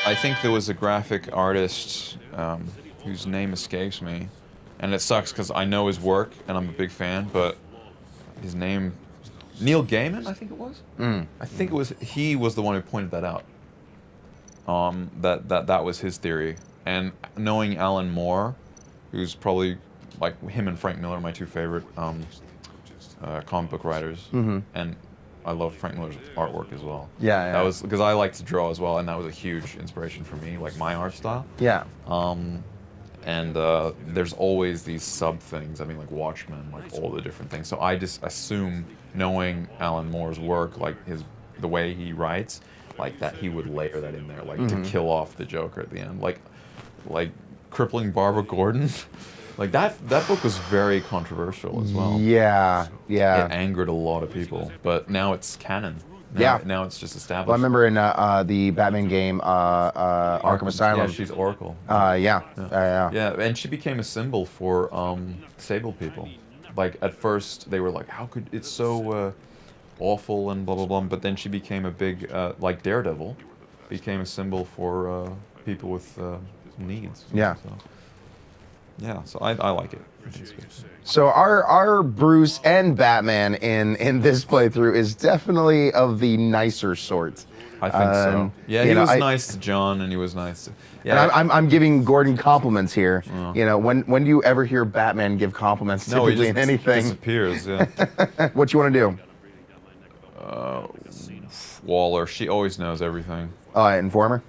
I think there was a graphic artist whose name escapes me, and it sucks because I know his work and I'm a big fan, but his name, Neil Gaiman, I think it was. I think it was. He was the one who pointed that out. That was his theory, and knowing Alan Moore, who's probably like him and Frank Miller are my two favorite comic book writers, and I love Frank Miller's artwork as well. Yeah, yeah. That was because I like to draw as well, and that was a huge inspiration for me, like my art style. Yeah. And there's always these sub things. I mean, like Watchmen, like all the different things. So I just assume, knowing Alan Moore's work, like the way he writes, like that he would layer that in there, like to kill off the Joker at the end, like crippling Barbara Gordon. Like that book was very controversial as well. Yeah, yeah. It angered a lot of people, but now it's canon. Now it's just established. Well, I remember in the Batman game, Arkham Asylum. Yeah, she's Oracle. Yeah. Yeah, and she became a symbol for disabled people. Like at first they were like, how could it's so awful and blah blah blah, but then she became a big like Daredevil, became a symbol for people with needs. Yeah. So, yeah, so I like it. I think it's good. So our Bruce and Batman in this playthrough is definitely of the nicer sort. I think so. Yeah, he know, was nice to John, and he was nice to. Yeah, And I'm giving Gordon compliments here. You know, when do you ever hear Batman give compliments no, he typically just in anything? disappears. Yeah. What you want to do? Waller, she always knows everything. Informer.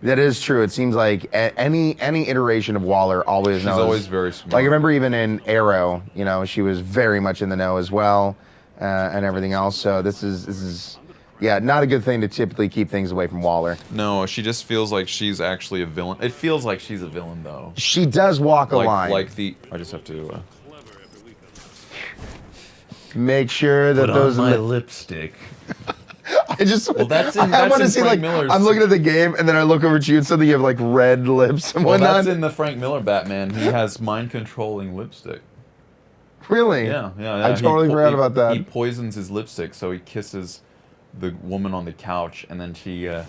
That is true. It seems like any iteration of Waller always knows. She's always very smart. Like I remember even in Arrow, you know, she was very much in the know as well, and everything else. So this is, yeah, not a good thing to typically keep things away from Waller. No, she just feels like she's actually a villain. It feels like she's a villain though. She does walk a line. I just have to make sure that put those on my lipstick. I just Well, that's I in want to see Frank like Miller's. I'm looking at the game and then I look over to you and suddenly you have like red lips and Well, whatnot. that's in the Frank Miller Batman. He has mind controlling lipstick. Really? Yeah. I totally forgot about that. He poisons his lipstick, so he kisses the woman on the couch, and then she, and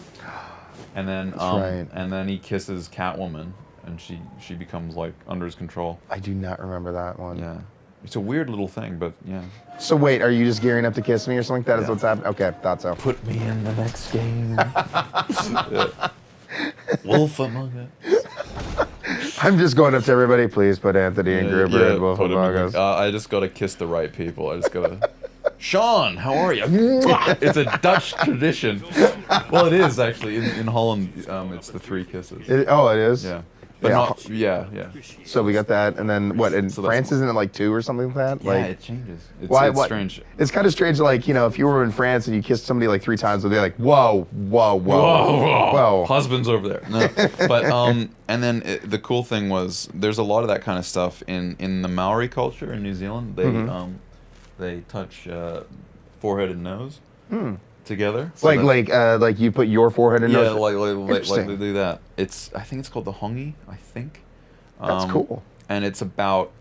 then he kisses Catwoman, and she becomes like under his control. I do not remember that one. Yeah, it's a weird little thing, but yeah. So wait, are you just gearing up to kiss me or something like that? Is Yeah. what's happening? Okay, thought so. Put me in the next game. Wolf Among Us. I'm just going up to everybody. Please put Anthony and Gruber and Wolf put him Among in Us. the- I just gotta kiss the right people. I just gotta. Sean, how are you? It's a Dutch tradition. Well, it is actually in Holland. It's the three kisses. It is? Yeah, but Yeah. not. Yeah. So we got that, and then what? In So that's- France, isn't it like 2 or something like that? Yeah, Like, it changes. It's, why? it's What? strange. It's kind of strange, like, you know, if you were in France and you kissed somebody like 3 times, they'd be like, whoa. Husband's over there. No, but and then the cool thing was there's a lot of that kind of stuff in the Maori culture in New Zealand. They touch forehead and nose together. So like you put your forehead in yeah, nose. like Interesting. they do that. I think it's called the hongi. I think. That's cool. And it's about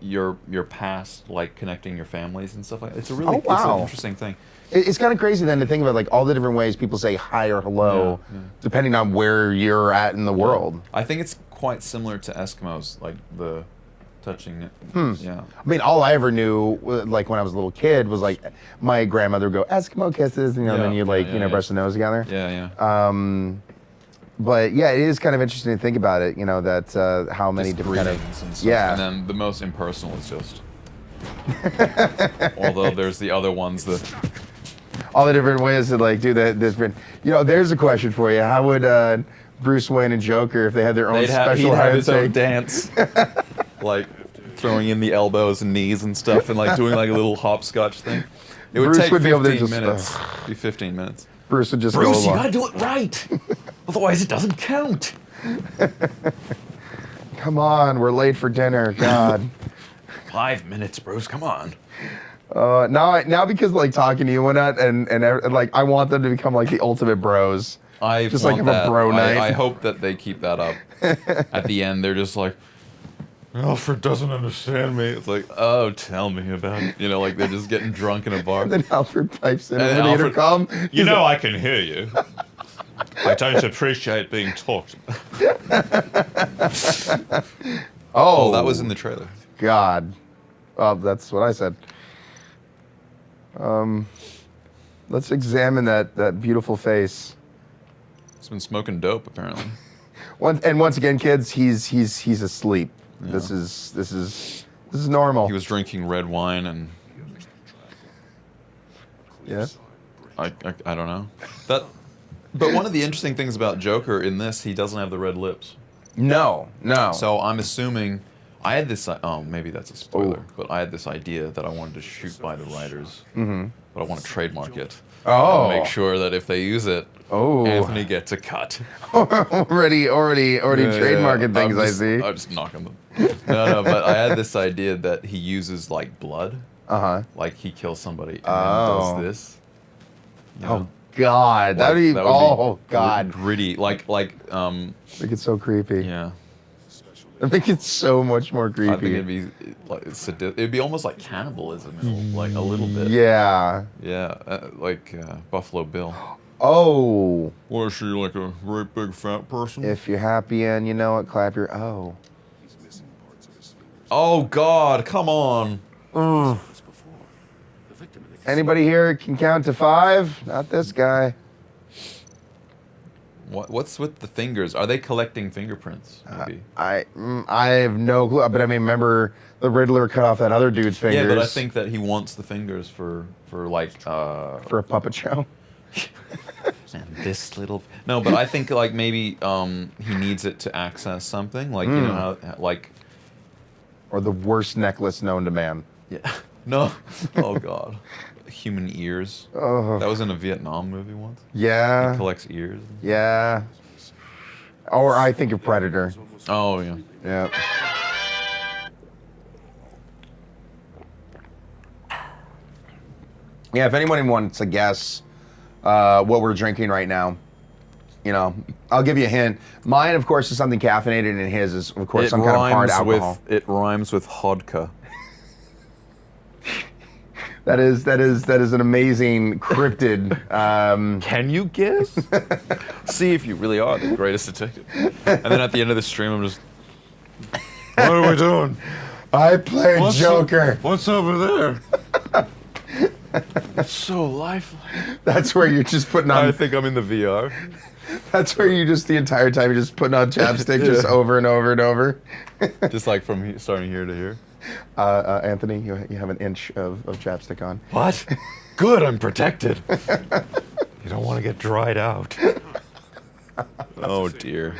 your past, like connecting your families and stuff like that. It's a really Oh, wow. it's an interesting thing. It's kind of crazy then to think about like all the different ways people say hi or hello, Yeah. depending on where you're at in the world. I think it's quite similar to Eskimos, like the touching it. Yeah. I mean, all I ever knew, like when I was a little kid, was like my grandmother would go Eskimo kisses, and then you like brush the nose together. Yeah. But yeah, it is kind of interesting to think about it. You know that how many Just different kind greetings and of stuff. And then the most impersonal is just. Although there's the other ones that. all the different ways to like do that different. You know, there's a question for you. How would Bruce Wayne and Joker, if they had their own He'd special have his own handshake? dance. Like throwing in the elbows and knees and stuff and like doing like a little hopscotch thing. It would Bruce take would be 15 able to just, minutes. Be 15 minutes. Bruce would just Bruce, go you along. gotta do it right. Otherwise it doesn't count. Come on, we're late for dinner. God. 5 minutes, Bruce, come on. Now because like talking to you and whatnot, and like I want them to become like the ultimate bros. I Just want like have a that. bro night. I hope that they keep that up. At the end, they're just like, Alfred doesn't understand me. It's like, oh, tell me about it. You know, like they're just getting drunk in a bar. And then Alfred pipes in And over the Alfred- intercom. You know I can hear you. I don't appreciate being talked. Oh, that was in the trailer. God. Oh, that's what I said. Let's examine that beautiful face. He's been smoking dope apparently. Once again, kids, he's asleep. Yeah. This is normal. He was drinking red wine and Yeah. I don't know. But one of the interesting things about Joker in this, he doesn't have the red lips. No. So I'm assuming I had this. Oh, maybe that's a spoiler. But I had this idea that I wanted to shoot by the writers. Mm-hmm. But I want to trademark it. Oh. And make sure that if they use it, Oh. Anthony gets a cut. already trademarking things. I see. I I'm just knocking them. No, but I had this idea that he uses like blood. Uh-huh. Like he kills somebody and Oh. then does this. You Oh know? God, Like, that would be. that Oh God, gritty. Like make it so creepy. yeah. I think it's so much more I think creepy. it'd be like it'd be almost like cannibalism, like a little bit. Yeah. Yeah, like Buffalo Bill. Oh, What is she, like a great big fat person? if you're happy and you know it, clap your. Oh. Oh God, come on! Anybody here can count to 5? Not this guy. What's with the fingers? Are they collecting fingerprints? Maybe. I have no clue. But I mean, remember the Riddler cut off that other dude's fingers. Yeah, but I think that he wants the fingers for like for a puppet show. and this little. No, but I think like maybe he needs it to access something. Like you know how like. Or the worst necklace known to man. Yeah. No. Oh God. Human ears. Oh. That was in a Vietnam movie once. Yeah. He collects ears. Yeah. Or I think of Predator. Oh yeah. Yeah. Yeah, if anyone wants to guess what we're drinking right now, you know, I'll give you a hint. Mine, of course, is something caffeinated, and his is, of course, some kind of hard alcohol. It rhymes with vodka. That is an amazing cryptid. Can you guess? See if you really are the greatest detective. And then at the end of the stream, I'm just. What are we doing? I play Joker. What's over there? It's so lifelike. That's where you're just putting on. I think I'm in the VR. That's where you just the entire time you're just putting on chapstick just over and over and over. Just like from starting here to here. Anthony, you have an inch of chapstick on. What? Good, I'm protected. You don't want to get dried out. Oh dear.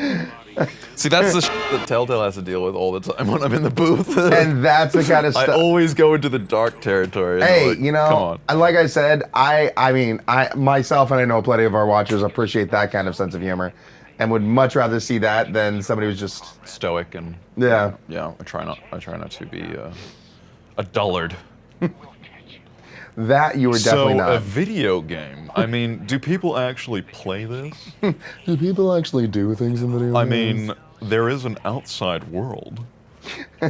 See, that's the that Telltale has to deal with all the time when I'm in the booth. And that's the kind of I stuff. always go into the dark territory. and Hey, like, you know, come on. like I said, I mean, I myself and I know plenty of our watchers appreciate that kind of sense of humor, and would much rather see that than somebody who's just Stoic and yeah. I try not to be a dullard. That you were definitely so not. a video game. I mean, do people actually play this? Do people actually do things in video I mean, there is an outside world. Why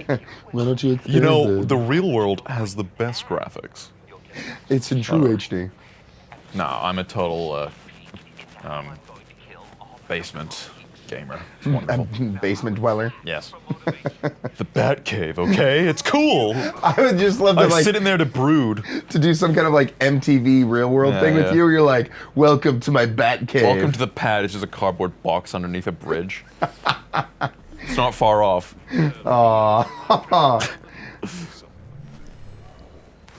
don't you? You know, the real world has the best graphics. it's in true HD. No, I'm a total basement gamer. It's wonderful. Basement dweller. Yes. The Batcave, okay? It's cool. I would just love to I like sit in there to brood. to do some kind of like MTV real world Yeah, thing with yeah. you. Where you're like, welcome to my bat cave. Welcome to the pad. It's just a cardboard box underneath a bridge. It's not far off. Aww.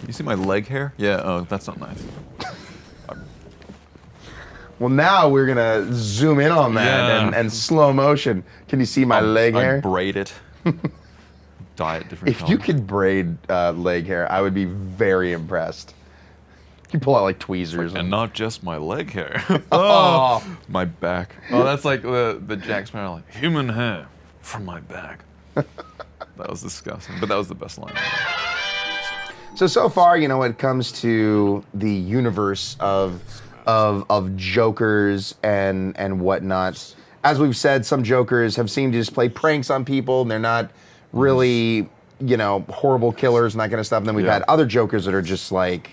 You see my leg hair? Yeah, oh, that's not nice. Well, now we're gonna zoom in on that Yeah. and slow motion. Can you see my leg I hair? braid it. Dye it different If you colors. could braid leg hair, I would be very impressed. You pull out like tweezers. And not just my leg hair. Oh. My back. Oh, that's like the Jack Sparrow, like, human hair from my back. That was disgusting, but that was the best line. So far, you know, when it comes to the universe of Jokers and whatnot, as we've said, some Jokers have seemed to just play pranks on people, and they're not really, you know, horrible killers and that kind of stuff. And then we've Yeah. had other Jokers that are just like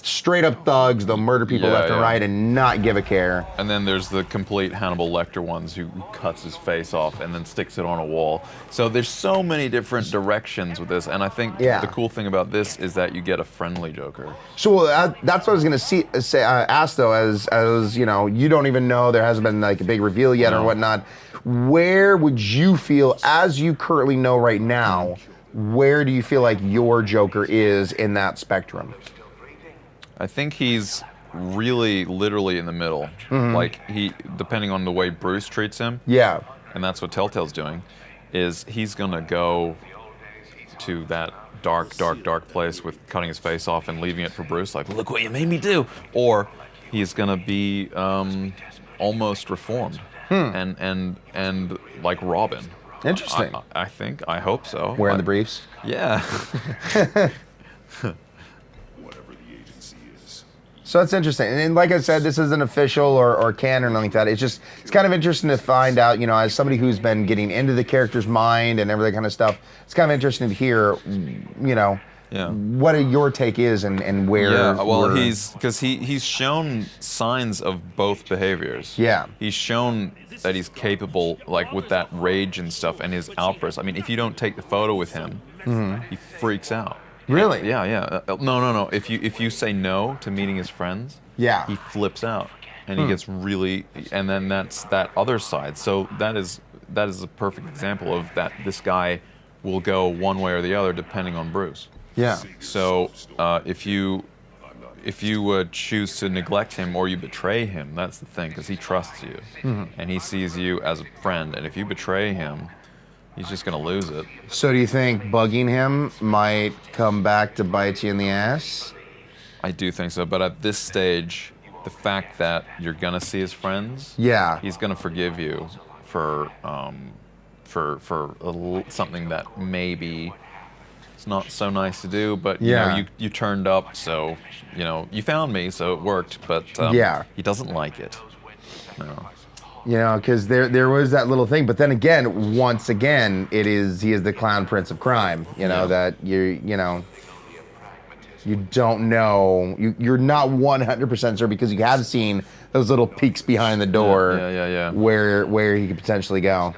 straight up thugs. They'll murder people Yeah, left and yeah. right and not give a care. And then there's the complete Hannibal Lecter ones who cuts his face off and then sticks it on a wall. So there's so many different directions with this, and I think Yeah. the cool thing about this is that you get a friendly Joker. So that's what I was gonna ask though, as you know, you don't even know, there hasn't been like a big reveal yet or No. whatnot. Where would you feel, as you currently know right now, where do you feel like your Joker is in that spectrum? I think he's really literally in the middle. Like depending on the way Bruce treats him, Yeah. and that's what Telltale's doing, is he's gonna go to that dark, dark, dark place with cutting his face off and leaving it for Bruce, like, look what you made me do. Or he's gonna be almost reformed and like Robin. Interesting. I hope so. Wearing the briefs? Yeah. So that's interesting. And like I said, this isn't official or canon or anything like that. It's kind of interesting to find out, you know, as somebody who's been getting into the character's mind and everything kind of stuff, it's kind of interesting to hear, you know, Yeah. what your take is and where. Yeah, well, we're- he's shown signs of both behaviors. Yeah. He's shown that he's capable, like with that rage and stuff, and his outbursts. I mean, if you don't take the photo with him, he freaks out. Really? Yeah. No. If you say no to meeting his friends, Yeah. he flips out, and he gets really. And then that's that other side. So that is a perfect example of that. This guy will go one way or the other depending on Bruce. Yeah. So if you choose to neglect him or you betray him, that's the thing, because he trusts you and he sees you as a friend. And if you betray him, he's just gonna lose it. So do you think bugging him might come back to bite you in the ass? I do think so. But at this stage, the fact that you're gonna see his friends, Yeah. he's gonna forgive you for something that maybe it's not so nice to do, but you Yeah. know, you turned up, so you know, you found me, so it worked. But Yeah. he doesn't like it. No. You know, because there was that little thing, but then again, once again, he is the clown prince of crime. You know, Yeah. that you don't know, you're not 100% sure, because you have seen those little peeks behind the door. Yeah. Where he could potentially go.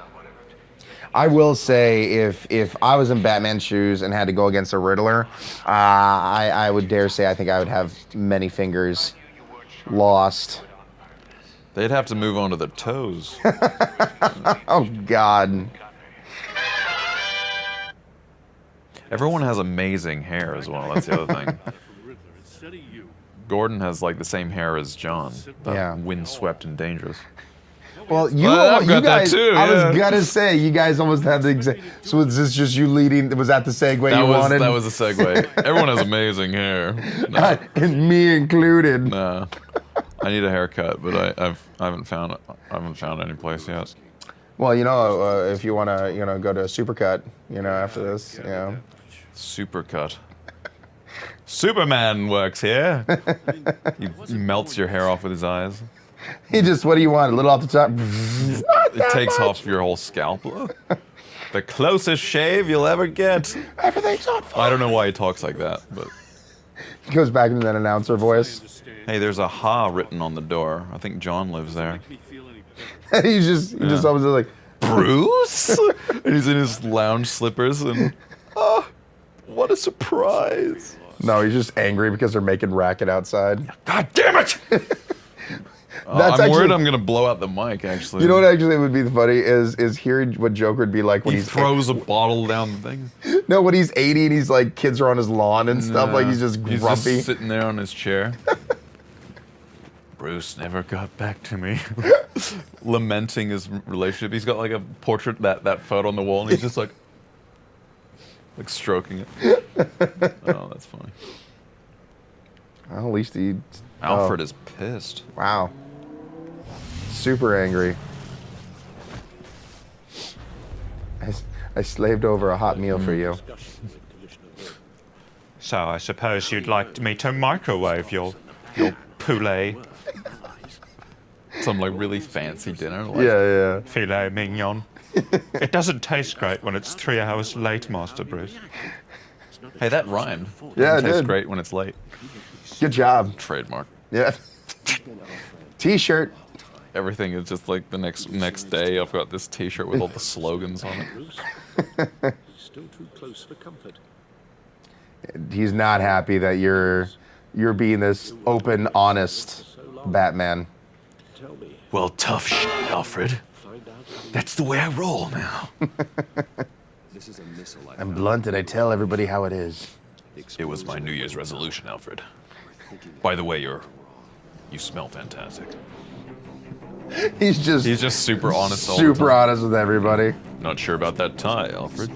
I will say, if I was in Batman's shoes and had to go against a Riddler, I would dare say I think I would have many fingers lost. They'd have to move on to their toes. Oh God. Everyone has amazing hair as well. That's the other thing. Gordon has like the same hair as John. Yeah. Windswept and dangerous. Well, you I've got that guys, too, I yeah. was gonna say, you guys almost had the exact. So was this just you leading? Was that the segue you wanted? That was a segue. Everyone has amazing hair. No, And me included. no. I need a haircut, but I haven't found any place yet. Well, you know, if you want to, go to a supercut, after this, Supercut. Superman works here. He melts your hair off with his eyes. he just, what do you want? A little off the top. It takes off your whole scalp. The closest shave you'll ever get. Everything's on fire. I don't know why he talks like that, but He goes back into that announcer voice. hey, there's a ha written on the door. I think John lives there. He just always like, Bruce? And he's in his lounge slippers and what a surprise. no, he's just angry because they're making racket outside. God damn it! That's I'm worried actually- I'm gonna blow out the mic actually. You know what actually would be funny is hearing what Joker would be like when He he's throws a bottle down the thing. No, when he's 80 and he's like, kids are on his lawn and stuff, like he's just He's grumpy. just sitting there on his chair. Bruce never got back to me. Lamenting his relationship. He's got like a portrait, that photo on the wall, and he's just like stroking it. Oh, that's funny. Well, at least he. Alfred is pissed. Wow. Super angry. I slaved over a hot meal for you. So I suppose you'd like me to microwave your poulet Some like really fancy dinner. Like, Yeah. filet mignon. It doesn't taste great when it's 3 hours late, Master Bruce. Hey, that rhymed. Yeah, it tastes did. great when it's late. Good job. Trademark. Yeah. T-shirt. Everything is just like the next day. I've got this T-shirt with all the slogans on it. Still too close for comfort. He's not happy that you're being this open, honest Batman. Tell me, Well, tough shit, Alfred. find out. That's the way I roll now. This is a missile. I'm blunt and I tell everybody how it is. It was my New Year's resolution, Alfred. By the way, you smell fantastic. He's just super honest. all the super time. honest with everybody. Not sure about that tie, Alfred.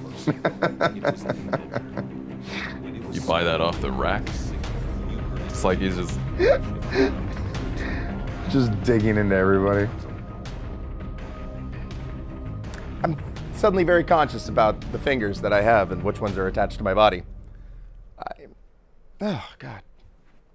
You buy that off the rack? It's like he's Just digging into everybody. I'm suddenly very conscious about the fingers that I have and which ones are attached to my body. Oh, God.